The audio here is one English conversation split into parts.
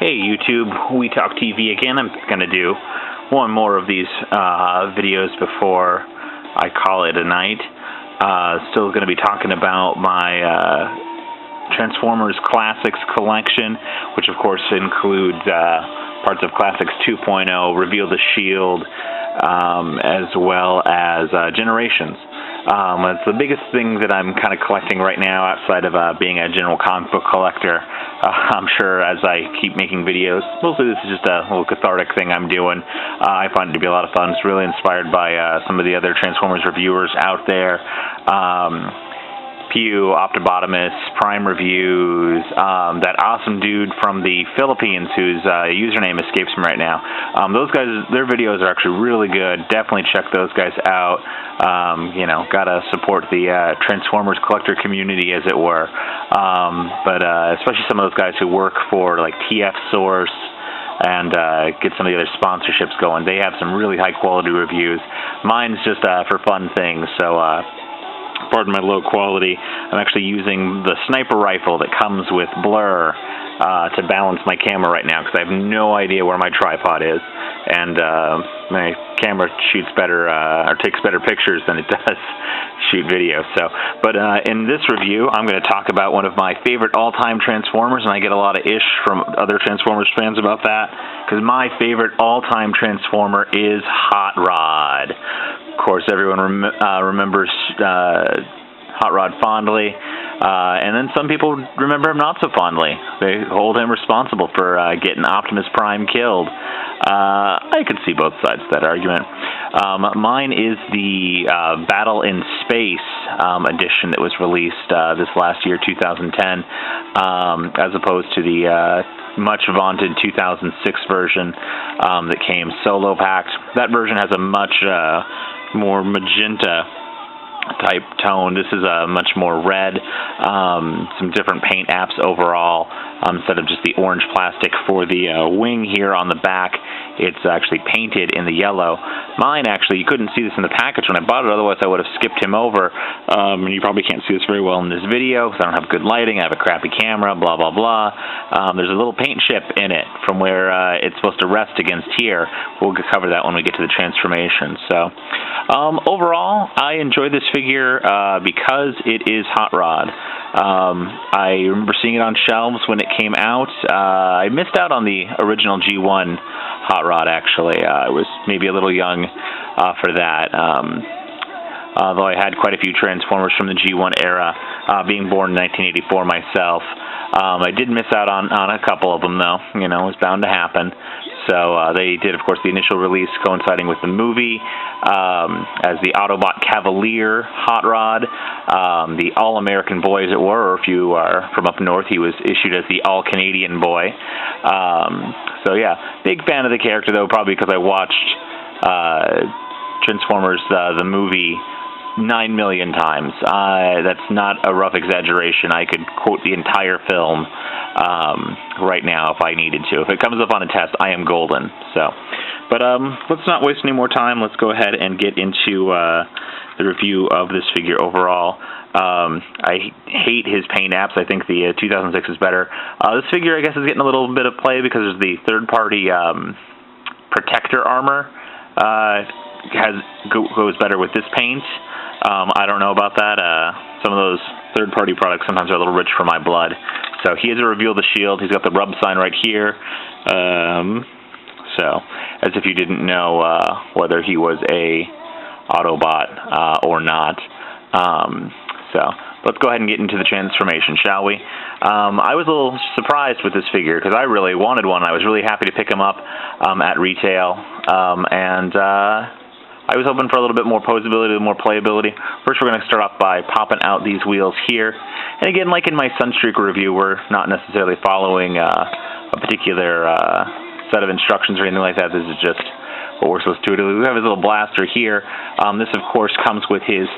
Hey YouTube, We Talk TV again. I'm going to do one more of these videos before I call it a night. Still going to be talking about my Transformers Classics collection, which of course includes parts of Classics 2.0, Reveal the Shield, as well as Generations. It's the biggest thing that I'm kind of collecting right now outside of being a general comic book collector. I'm sure as I keep making videos, mostly this is just a little cathartic thing I'm doing. I find it to be a lot of fun. It's really inspired by some of the other Transformers reviewers out there. Pew, Optibotimus, Prime Reviews, that awesome dude from the Philippines whose username escapes me right now. Those guys, their videos are actually really good. Definitely check those guys out. You know, gotta support the Transformers collector community, as it were. But especially some of those guys who work for like TF Source and get some of the other sponsorships going. They have some really high quality reviews. Mine's just for fun things, so pardon my low quality. I'm actually using the sniper rifle that comes with Blur to balance my camera right now because I have no idea where my tripod is, and my camera shoots better or takes better pictures than it does shoot video. So, but in this review, I'm going to talk about one of my favorite all-time Transformers, and I get a lot of ish from other Transformers fans about that because my favorite all-time Transformer is Hot Rod. Of course, everyone remembers Hot Rod fondly, and then some people remember him not so fondly. They hold him responsible for getting Optimus Prime killed. I could see both sides of that argument. Mine is the Battle in Space edition that was released this last year, 2010, as opposed to the much vaunted 2006 version that came solo packed. That version has a much more magenta type tone. This is a much more red, some different paint apps overall, instead of just the orange plastic for the wing here on the back. It's actually painted in the yellow. Mine, actually, you couldn't see this in the package when I bought it, otherwise I would have skipped him over. And you probably can't see this very well in this video because I don't have good lighting, I have a crappy camera, blah, blah, blah. There's a little paint chip in it from where it's supposed to rest against here. We'll cover that when we get to the transformation. So, overall, I enjoy this figure because it is Hot Rod. I remember seeing it on shelves when it came out. I missed out on the original G1 Hot Rod, actually. I was maybe a little young for that. Although I had quite a few Transformers from the G1 era, being born in 1984 myself. I did miss out on a couple of them, though. You know, it was bound to happen. So they did, of course, the initial release coinciding with the movie as the Autobot Cavalier Hot Rod, the All-American Boy, as it were, or if you are from up north, he was issued as the All-Canadian Boy. So, yeah, big fan of the character, though, probably because I watched Transformers, the movie, 9 million times. That's not a rough exaggeration. I could quote the entire film right now if I needed to. If it comes up on a test, I am golden. So, but let's not waste any more time. Let's go ahead and get into the review of this figure overall. I hate his paint apps. I think the 2006 is better. This figure, I guess, is getting a little bit of play because there's the third-party protector armor goes better with this paint. I don't know about that. Some of those third-party products sometimes are a little rich for my blood. So he has a Reveal the Shield. He's got the rub sign right here. So, as if you didn't know whether he was a Autobot or not. So, let's go ahead and get into the transformation, shall we? I was a little surprised with this figure because I really wanted one. I was really happy to pick him up at retail. I was hoping for a little bit more posability, more playability. First, we're going to start off by popping out these wheels here. And again, like in my Sunstreak review, we're not necessarily following a particular set of instructions or anything like that. This is just what we're supposed to do. We have his little blaster here. This, of course, comes with his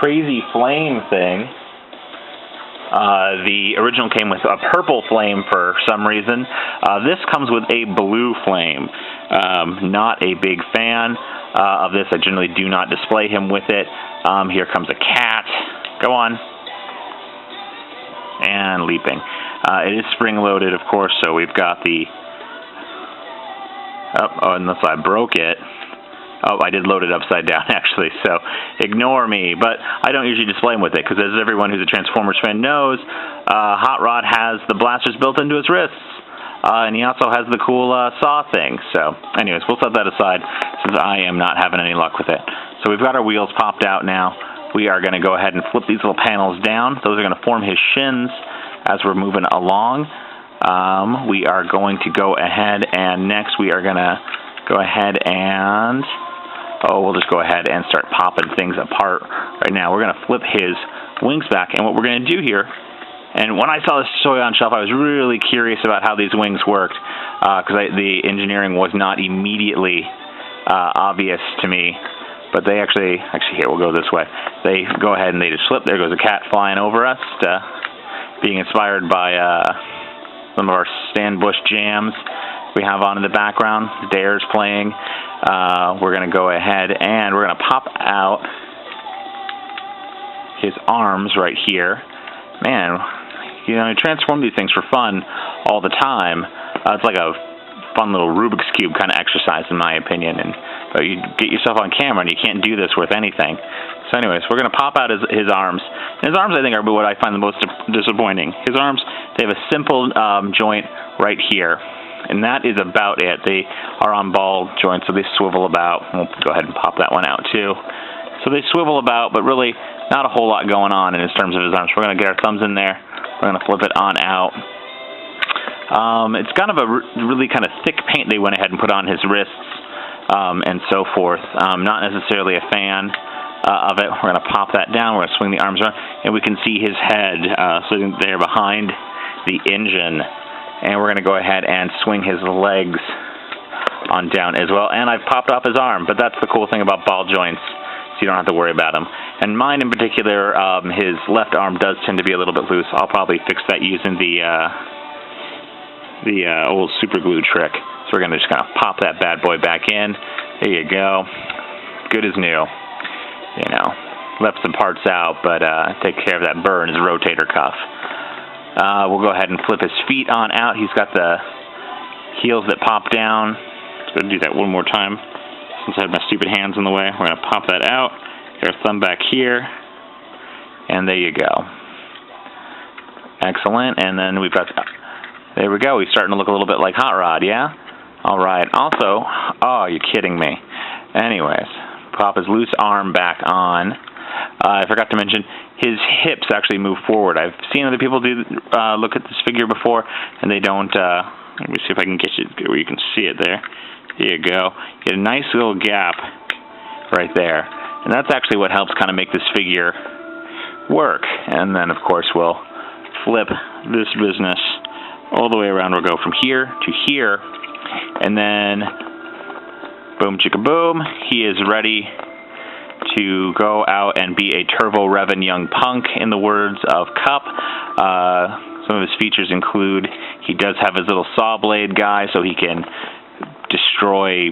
crazy flame thing. The original came with a purple flame for some reason. This comes with a blue flame. Not a big fan of this. I generally do not display him with it. Here comes a cat. Go on. And leaping. It is spring-loaded, of course, so we've got the... Oh, unless I broke it. Oh, I did load it upside down, actually, so ignore me. But I don't usually display them with it, because as everyone who's a Transformers fan knows, Hot Rod has the blasters built into his wrists. And he also has the cool saw thing. So, anyways, we'll set that aside, since I am not having any luck with it. So we've got our wheels popped out now. We are going to go ahead and flip these little panels down. Those are going to form his shins as we're moving along. We are going to go ahead, and next we are going to go ahead and... Oh, we'll just go ahead and start popping things apart right now. We're going to flip his wings back, and what we're going to do here, and when I saw this toy on shelf, I was really curious about how these wings worked, because the engineering was not immediately obvious to me, but they actually here, we'll go this way. They go ahead and they just flip. There goes a cat flying over us, being inspired by some of our Stan Bush jams we have on in the background. Dare's playing. We're going to go ahead and we're going to pop out his arms right here. Man, you know, I transform these things for fun all the time. It's like a fun little Rubik's Cube kind of exercise, in my opinion. But you get yourself on camera and you can't do this with anything. So anyways, we're going to pop out his arms. And his arms, I think, are what I find the most disappointing. His arms, they have a simple joint right here. And that is about it. They are on ball joints, so they swivel about. We'll go ahead and pop that one out, too. So they swivel about, but really not a whole lot going on in terms of his arms. We're going to get our thumbs in there. We're going to flip it on out. It's kind of a really kind of thick paint they went ahead and put on his wrists and so forth. Not necessarily a fan of it. We're going to pop that down. We're going to swing the arms around, and we can see his head sitting there behind the engine. And we're going to go ahead and swing his legs on down as well. And I've popped off his arm, but that's the cool thing about ball joints, so you don't have to worry about them. And mine in particular, his left arm does tend to be a little bit loose. I'll probably fix that using the old super glue trick. So we're going to just kind of pop that bad boy back in. There you go. Good as new. You know, left some parts out, but take care of that burr in his rotator cuff. We'll go ahead and flip his feet on out. He's got the heels that pop down. Let's go do that one more time. Since I have my stupid hands in the way, we're going to pop that out. Get our thumb back here. And there you go. Excellent. And then we've got... There we go. He's starting to look a little bit like Hot Rod, yeah? All right. Also... Oh, you're kidding me. Anyways, pop his loose arm back on. I forgot to mention, his hips actually move forward. I've seen other people do look at this figure before, and they don't. Let me see if I can get you where you can see it there. There you go. You get a nice little gap right there. And that's actually what helps kind of make this figure work. And then, of course, we'll flip this business all the way around. We'll go from here to here. And then, boom, chicka boom, he is ready to go out and be a turbo-revving young punk, in the words of Cup. Some of his features include he does have his little saw blade guy, so he can destroy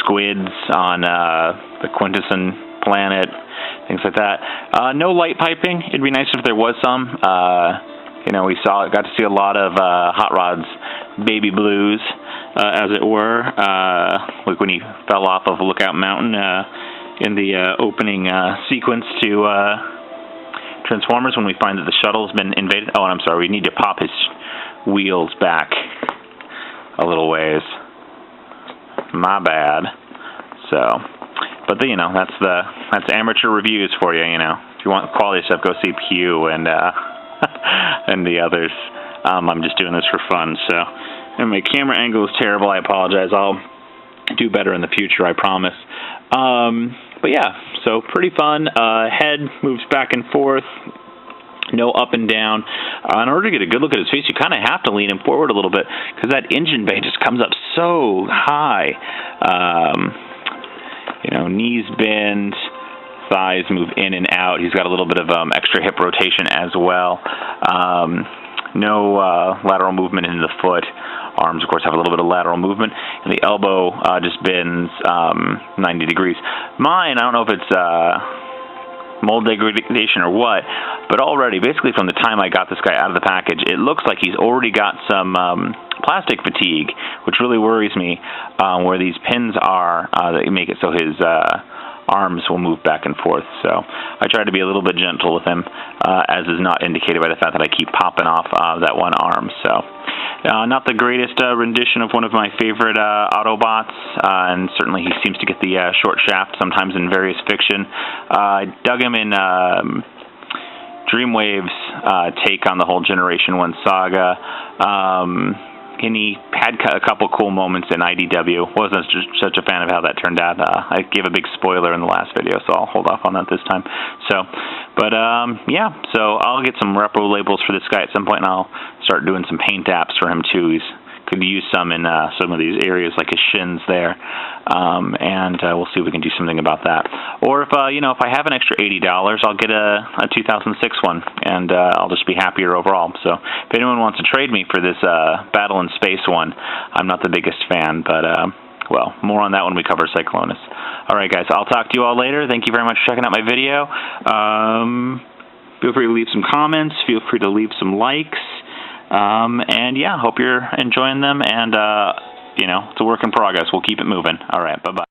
squids on the Quintesson planet, things like that. No light piping. It'd be nice if there was some. You know, we got to see a lot of Hot Rod's baby blues, as it were, like when he fell off of Lookout Mountain in the opening sequence to Transformers, when we find that the shuttle's been invaded. Oh, and I'm sorry, we need to pop his wheels back a little ways. My bad. So, but you know, that's amateur reviews for you. You know, if you want quality stuff, go see Pew and and the others. I'm just doing this for fun. So, and my camera angle is terrible. I apologize. I'll do better in the future, I promise. But yeah, so pretty fun. Head moves back and forth, no up and down. In order to get a good look at his face, you kind of have to lean him forward a little bit, because that engine bay just comes up so high. You know, knees bend, thighs move in and out. He's got a little bit of extra hip rotation as well. No lateral movement in the foot. Arms, of course, have a little bit of lateral movement, and the elbow just bends 90 degrees. Mine, I don't know if it's mold degradation or what, but already, basically from the time I got this guy out of the package, it looks like he's already got some plastic fatigue, which really worries me, where these pins are that make it so his arms will move back and forth. So I try to be a little bit gentle with him, as is not indicated by the fact that I keep popping off that one arm. So not the greatest rendition of one of my favorite Autobots, and certainly he seems to get the short shaft sometimes in various fiction. I dug him in Dreamwave's take on the whole Generation 1 saga. And he had a couple cool moments in IDW. Wasn't such a fan of how that turned out. I gave a big spoiler in the last video, so I'll hold off on that this time. So, but yeah, so I'll get some repro labels for this guy at some point, and I'll start doing some paint apps for him too. He's could use some in some of these areas like his shins there, and we'll see if we can do something about that. Or if you know, if I have an extra $80, I'll get a 2006 one, and I'll just be happier overall. So if anyone wants to trade me for this Battle in Space one, I'm not the biggest fan, but well, more on that when we cover Cyclonus. All right, guys, I'll talk to you all later. Thank you very much for checking out my video. Feel free to leave some comments. Feel free to leave some likes. And yeah, hope you're enjoying them, and you know, it's a work in progress. We'll keep it moving. All right, bye-bye.